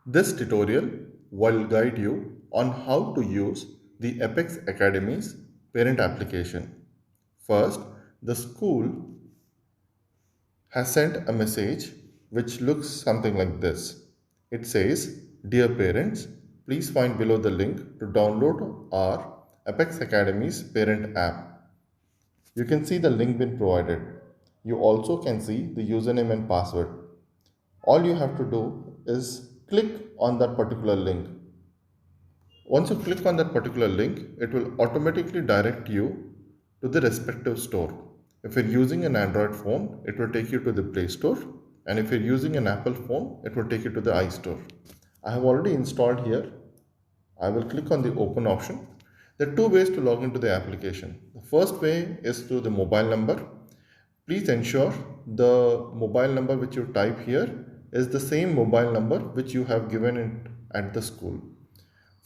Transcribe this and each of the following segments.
This tutorial will guide you on how to use the Apex Academy's parent application. First, the school has sent a message which looks something like this. It says, "Dear parents, please find below the link to download our Apex Academy's parent app." You can see the link been provided. You also can see the username and password. All you have to do is click on that particular link. Once you click on that particular link, it will automatically direct you to the respective store. If you're using an Android phone, it will take you to the Play Store, and if you're using an Apple phone, it will take you to the iStore. I have already installed here. I will click on the open option. There are two ways to log into the application. The first way is through the mobile number. Please ensure the mobile number which you type here is the same mobile number which you have given it at the school.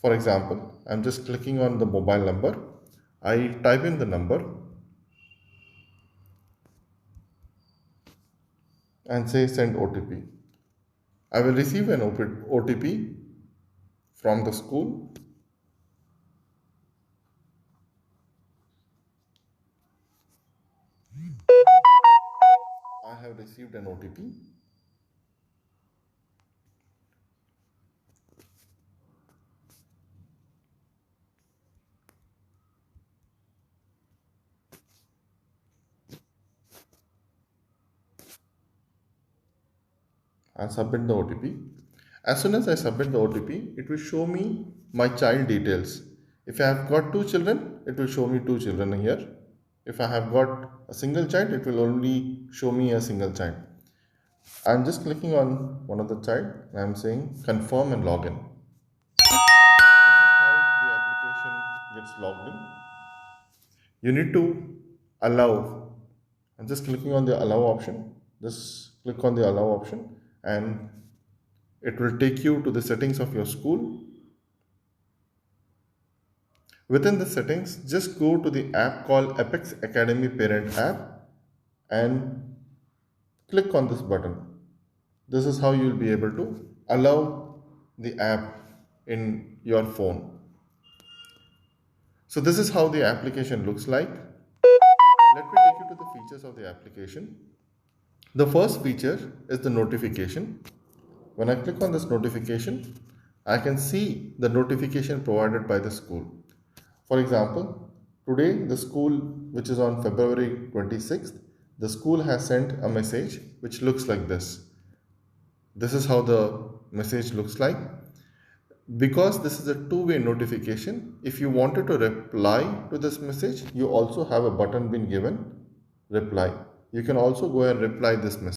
For example, I'm just clicking on the mobile number. I type in the number and say send OTP. I will receive an OTP from the school. I have received an OTP. And submit the OTP. As soon as I submit the OTP, it will show me my child details. If I have got two children, it will show me two children here. If I have got a single child, it will only show me a single child. I'm just clicking on one of the child and I'm saying confirm and login. This is how the application gets logged in. You need to allow. I'm just clicking on the allow option. Just click on the allow option and it will take you to the settings of your school. Within the settings, just go to the app called Apex Academy Parent app and click on this button. This is how you will be able to allow the app in your phone. So this is how the application looks like. Let me take you to the features of the application. The first feature is the notification. When I click on this notification, I can see the notification provided by the school. For example, today the school, which is on February 26th, the school has sent a message which looks like this. This is how the message looks like. Because this is a two-way notification, if you wanted to reply to this message, you also have a button been given, reply. You can also go and reply this message.